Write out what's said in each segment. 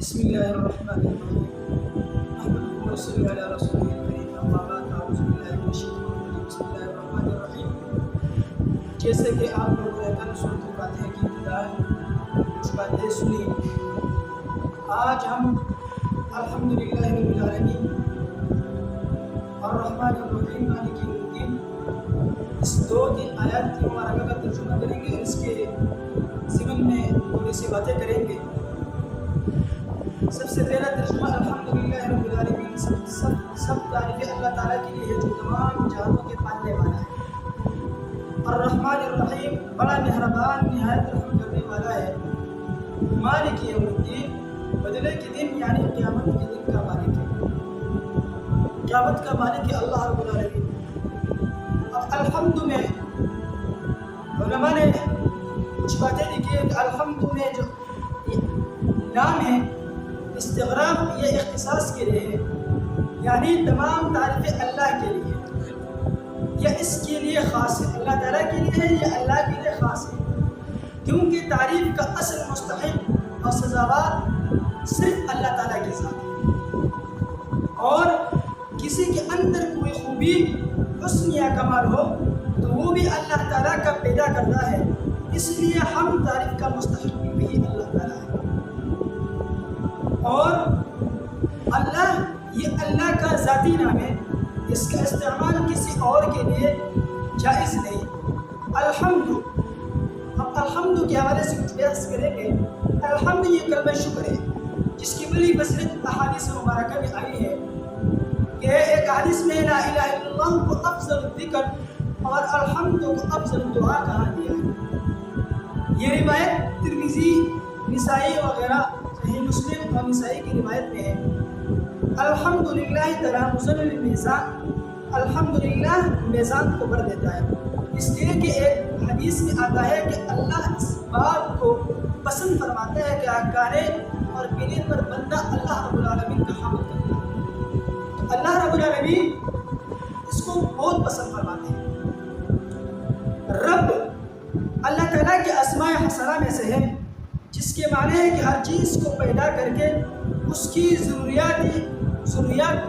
بسم الله الرحمن الرحيم نحمده ونصلي على رسوله الكريم اما بعد اعوذ بالله من الشیطان الرجیم بسم الله الرحمن الرحیم. جیسے کہ آپ لوگوں نے کل سورۃ الفاتحہ کی ابتدا کچھ باتیں سنی، آج ہم الحمدللہ رب العالمین الرحمن الرحیم مالک یوم الدین اس 2-3 آیات کی مبارکہ کا ترجمہ کریں گے اور اس کے ضمن میں تھوڑی سی باتیں کریں گے. سب سے پہلا ترجمہ الحمدللہ رب العالمین، سب تعریف اللہ تعالیٰ کے لیے ہے جو تمام جہانوں کے پالنے والا ہے. الرحمن الرحیم، بڑا مہربان نہایت رحم کرنے والا ہے. مالک یوم الدین، بدلے کے دن یعنی قیامت کے دن کا مالک ہے. قیامت کا مالک ہے اللہ رب العالمین. اب الحمد میں علماء نے کچھ باتیں لکھی ہیں کہ الحمد میں جو نام ہے استغراق یہ اختصاص کے لیے ہے، یعنی تمام تعریفیں اللہ کے لیے یا اس کے لیے خاص ہے، اللہ تعالیٰ کے لیے ہے یا اللہ کے لیے خاص ہے، کیونکہ تعریف کا اصل مستحق اور سزاوار صرف اللہ تعالیٰ کے ساتھ ہے. اور کسی کے اندر کوئی خوبی حسن یا کمال ہو تو وہ بھی اللہ تعالیٰ کا پیدا کرتا ہے، اس لیے ہم تعریف کا مستحق بھی اللہ تعالیٰ ہے. اور اللہ کا ذاتی نام ہے، اس کا استعمال کسی اور کے لیے جائز نہیں. اب الحمد کے حوالے سے کچھ بحث کریں گے. الحمد یہ کلمہ شکر ہے جس کی بڑی بصیرت احادیث مبارکہ میں آئی ہے کہ ایک حدیث میں لا الہ الا اللہ کو افضل الذکر اور الحمد کو افضل دعا کہا گیا ہے. یہ روایت ترمذی، نسائی وغیرہ، صحیح مسلم اور نسائی کی روایت میں ہے. الحمدللہ تلامسن المیزان، الحمدللہ میزان کو بھر دیتا ہے، اس لیے کہ ایک حدیث میں آتا ہے کہ اللہ اس بات کو پسند فرماتا ہے کہ کھانے اور پینے پر بندہ اللہ رب العالمین کا حمد کرتا ہے. تو اللہ رب العالمین اس کو بہت پسند فرماتے ہیں. رب اللہ تعالیٰ کے اسماء حسنہ میں سے ہے جس کے معنی ہے کہ ہر چیز کو پیدا کر کے اس کی ضروریات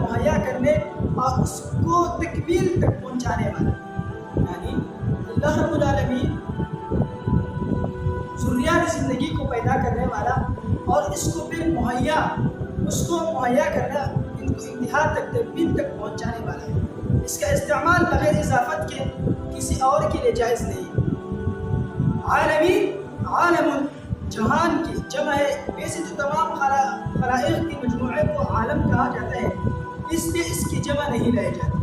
مہیا کرنے اور اس کو تکمیل تک پہنچانے والا. یعنی اللہ رب العالمین ضروریات زندگی کو پیدا کرنے والا اور اس کو پھر مہیا کرنا، ان کو انتہا تک تکمیل تک پہنچانے والا ہے. اس کا استعمال بغیر اضافت کے کسی اور کے لیے جائز نہیں. عالمین، عالم جہان کی جمع ہے. ویسے تو تمام خلائق کے مجموعے کو عالم کہا جاتا ہے، اس لیے اس کی جمع نہیں رہ جاتی،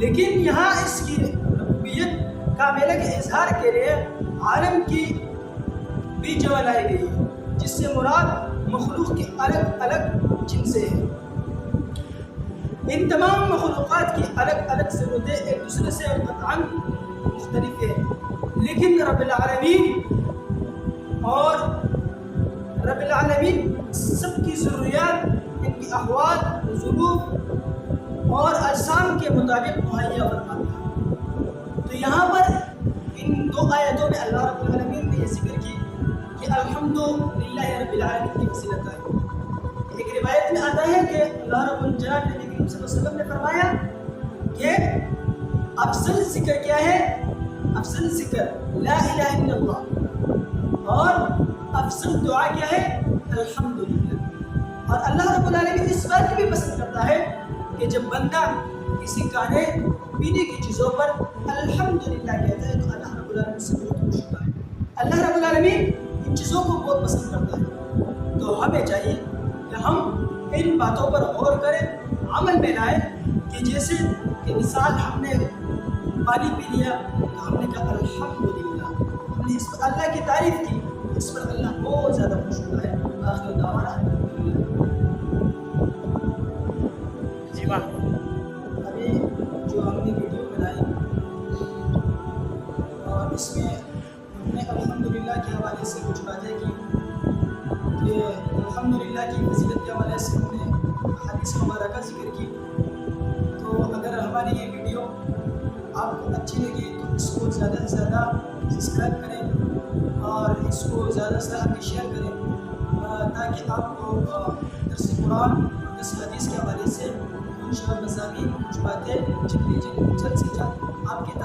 لیکن یہاں اس کی ربوبیت کاملہ کے اظہار کے لیے عالم کی بھی جمع لائی گئی ہے، جس سے مراد مخلوق کے الگ الگ جنسیں ہیں. ان تمام مخلوقات کی الگ الگ ضرورتیں ایک دوسرے سے قطعاً مختلف ہیں، لیکن رب العالمین سب کی ضروریات ان کی احوال، ظروف اور اجسام کے مطابق مہیا فرماتا ہے. تو یہاں پر ان 2 آیتوں میں اللہ رب العالمین نے یہ ذکر کی کہ الحمدللہ رب العالمین کی فضیلت ہے. ایک روایت میں آتا ہے کہ اللہ رب الجلال نبی کریم صلی اللہ علیہ وسلم نے فرمایا کہ افضل ذکر کیا ہے؟ افضل ذکر لا الہ الا اللہ، اور افضل دعا کیا ہے؟ الحمدللہ. اور اللہ رب العالمین اس بات کو بھی پسند کرتا ہے کہ جب بندہ کسی کھانے پینے کی چیزوں پر الحمدللہ کہتا ہے تو اللہ رب العالمین سے بہت خوش ہوتا ہے. اللہ رب العالمین ان چیزوں کو بہت پسند کرتا ہے. تو ہمیں چاہیے کہ ہم ان باتوں پر غور کریں، عمل میں لائیں. کہ جیسے کہ مثال ہم نے پانی پی لیا تو ہم نے کہا الحمدللہ، ہم نے اس پر اللہ کی تعریف کی، اس پر اللہ بہت زیادہ خوش ہوتا ہے. آخر دعوانا جی ماں ابھی جو ہم نے ویڈیو بنائی اور اس میں ہم نے الحمدللہ کے حوالے سے کچھ باتیں کی کہ الحمدللہ کی فضیلت کے حوالے سے ہم نے حدیث مبارکہ ذکر کی. تو اگر ہماری یہ ویڈیو آپ کو اچھی لگی تو اس کو زیادہ سے زیادہ سبسکرائب کریں اور اس کو زیادہ سے زیادہ شیئر کریں تاکہ آپ کو درس قرآن اور درس حدیث کے حوالے سے کچھ مضامین کچھ باتیں جلد سے جلد آپ کے